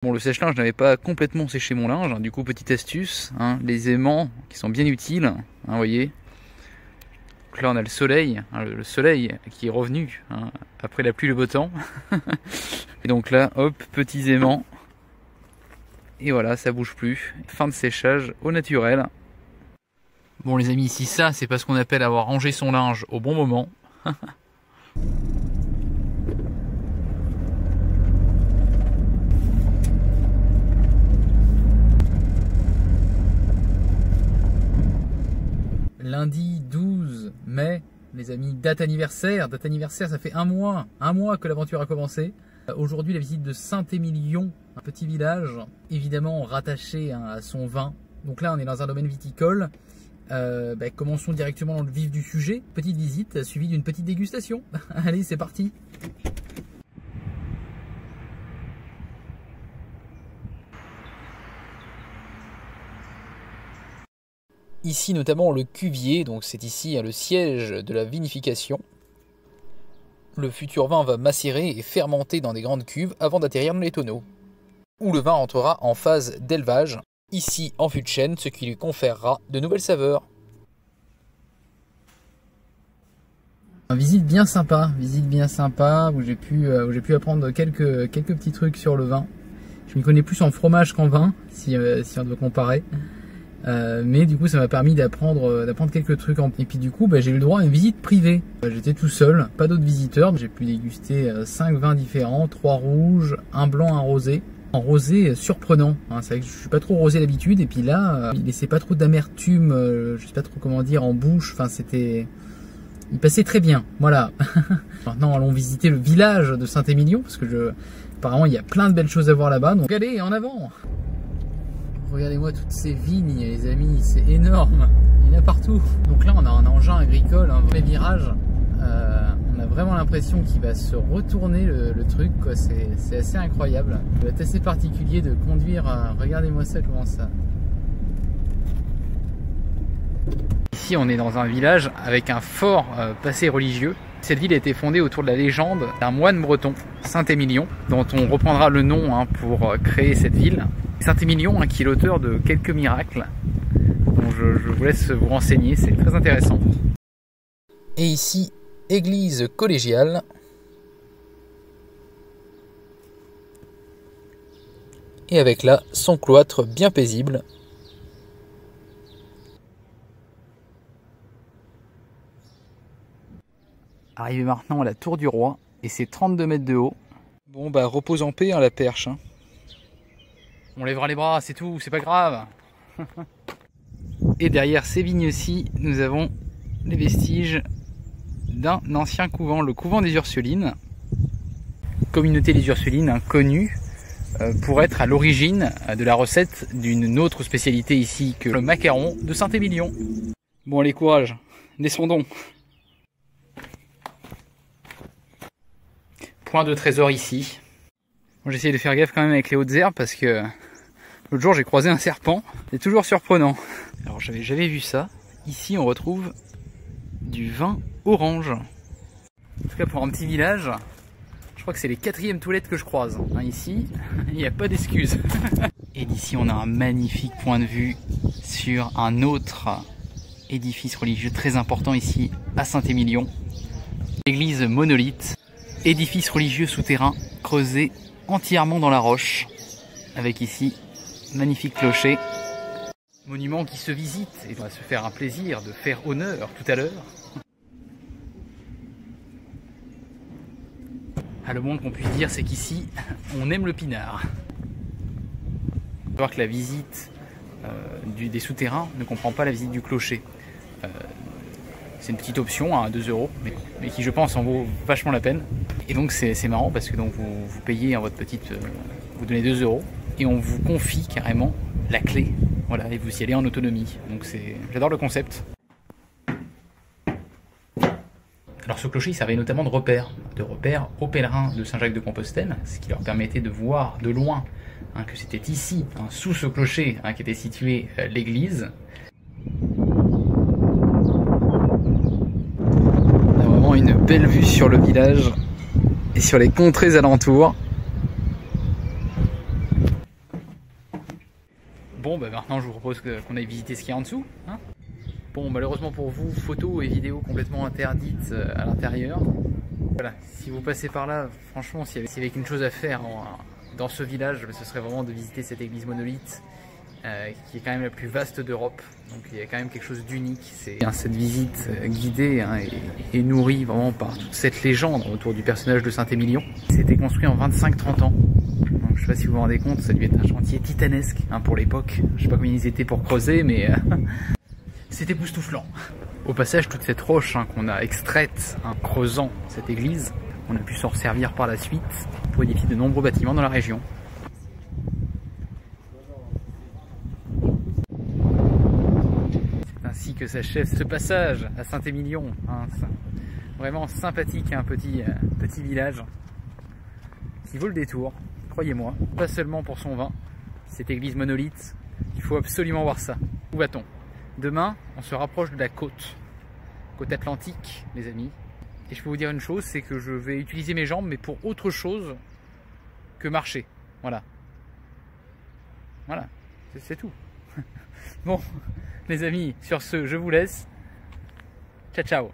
Bon, le sèche-linge n'avait pas complètement séché mon linge, hein. Du coup, petite astuce, hein, les aimants qui sont bien utiles, hein, vous voyez. Donc là on a le soleil, hein, le soleil qui est revenu, hein, après la pluie le beau temps. Et donc là, hop, petits aimants. Et voilà, ça bouge plus. Fin de séchage au naturel. Bon les amis, ici ça c'est pas ce qu'on appelle avoir rangé son linge au bon moment. Lundi 12 mai, les amis, date anniversaire, ça fait un mois que l'aventure a commencé. Aujourd'hui la visite de Saint-Émilion, un petit village, évidemment rattaché à son vin. Donc là on est dans un domaine viticole. Commençons directement dans le vif du sujet. Petite visite suivie d'une petite dégustation. Allez, c'est parti. Ici notamment le cuvier, donc c'est ici le siège de la vinification. Le futur vin va macérer et fermenter dans des grandes cuves avant d'atterrir dans les tonneaux, où le vin entrera en phase d'élevage, ici en fût de chêne, ce qui lui conférera de nouvelles saveurs. Visite bien sympa où j'ai pu apprendre quelques petits trucs sur le vin. Je m'y connais plus en fromage qu'en vin, si on doit comparer. Mais du coup ça m'a permis d'apprendre quelques trucs. Et puis du coup j'ai eu le droit à une visite privée. J'étais tout seul, pas d'autres visiteurs. J'ai pu déguster 5 vins différents, 3 rouges, un blanc, un rosé. Un rosé surprenant, hein. C'est vrai que je suis pas trop rosé d'habitude, et puis là il laissait pas trop d'amertume, je sais pas trop comment dire, en bouche. Enfin il passait très bien, voilà. Maintenant allons visiter le village de Saint-Émilion, parce que apparemment il y a plein de belles choses à voir là-bas, donc allez, en avant. Regardez-moi toutes ces vignes, les amis, c'est énorme, il y en a partout. Donc là on a un engin agricole, un vrai virage, on a vraiment l'impression qu'il va se retourner le truc, quoi. C'est assez incroyable. Ça va être assez particulier de conduire, regardez-moi ça, comment ça. Ici on est dans un village avec un fort passé religieux. Cette ville a été fondée autour de la légende d'un moine breton, Saint-Émilion, dont on reprendra le nom pour créer cette ville. Saint-Émilion, qui est l'auteur de quelques miracles, dont je vous laisse vous renseigner, c'est très intéressant. Et ici, église collégiale. Et avec là, son cloître bien paisible. Arrivé maintenant à la tour du roi, et c'est 32 mètres de haut. Bon repose en paix, la perche. On lèvera les bras, c'est tout, c'est pas grave. Et derrière ces vignes-ci, nous avons les vestiges d'un ancien couvent, le couvent des Ursulines. Communauté des Ursulines, connue pour être à l'origine de la recette d'une autre spécialité ici que le macaron de Saint-Émilion. Bon allez, courage, descendons. Point de trésor ici. Bon, j'essaie de faire gaffe quand même avec les hautes herbes parce que l'autre jour j'ai croisé un serpent. C'est toujours surprenant. Alors j'avais jamais vu ça. Ici on retrouve du vin orange. En tout cas pour un petit village, je crois que c'est les 4e toilettes que je croise. Ici, il n'y a pas d'excuses. Et d'ici on a un magnifique point de vue sur un autre édifice religieux très important ici à Saint-Émilion. L'église monolithe. Édifice religieux souterrain creusé entièrement dans la roche, avec ici magnifique clocher. Monument qui se visite et va se faire un plaisir de faire honneur tout à l'heure. Le moins qu'on puisse dire, c'est qu'ici on aime le pinard. Il faut voir que la visite des souterrains ne comprend pas la visite du clocher. C'est une petite option à 2 €, mais qui je pense en vaut vachement la peine. Et donc c'est marrant parce que donc vous payez votre petite, vous donnez 2 € et on vous confie carrément la clé. Voilà, et vous y allez en autonomie. Donc j'adore le concept. Alors ce clocher il servait notamment de repère aux pèlerins de Saint-Jacques-de-Compostelle, ce qui leur permettait de voir de loin que c'était ici, sous ce clocher, qui était située l'église. Une belle vue sur le village et sur les contrées alentours. Bon, bah maintenant je vous propose qu'on aille visiter ce qu'il y a en dessous. Hein. Bon, malheureusement pour vous, photos et vidéos complètement interdites à l'intérieur. Voilà, si vous passez par là, franchement, s'il y avait qu'une chose à faire dans ce village, ce serait vraiment de visiter cette église monolithe qui est quand même la plus vaste d'Europe. Donc il y a quand même quelque chose d'unique. Cette visite guidée et nourrie vraiment par toute cette légende autour du personnage de Saint-Émilion. C'était construit en 25-30 ans. Donc, je sais pas si vous vous rendez compte, ça devait être un chantier titanesque pour l'époque. Je sais pas combien ils étaient pour creuser, mais c'était époustouflant. Au passage, toute cette roche qu'on a extraite en creusant cette église, on a pu s'en servir par la suite pour édifier de nombreux bâtiments dans la région. C'est ainsi que s'achève ce passage à Saint-Émilion. Vraiment sympathique, un petit village qui vaut le détour, croyez-moi. Pas seulement pour son vin, cette église monolithe, il faut absolument voir ça. Où va-t-on? Demain, on se rapproche de la côte atlantique, les amis. Et je peux vous dire une chose, c'est que je vais utiliser mes jambes, mais pour autre chose que marcher. Voilà. Voilà, c'est tout. Bon, les amis, sur ce, je vous laisse. Ciao, ciao.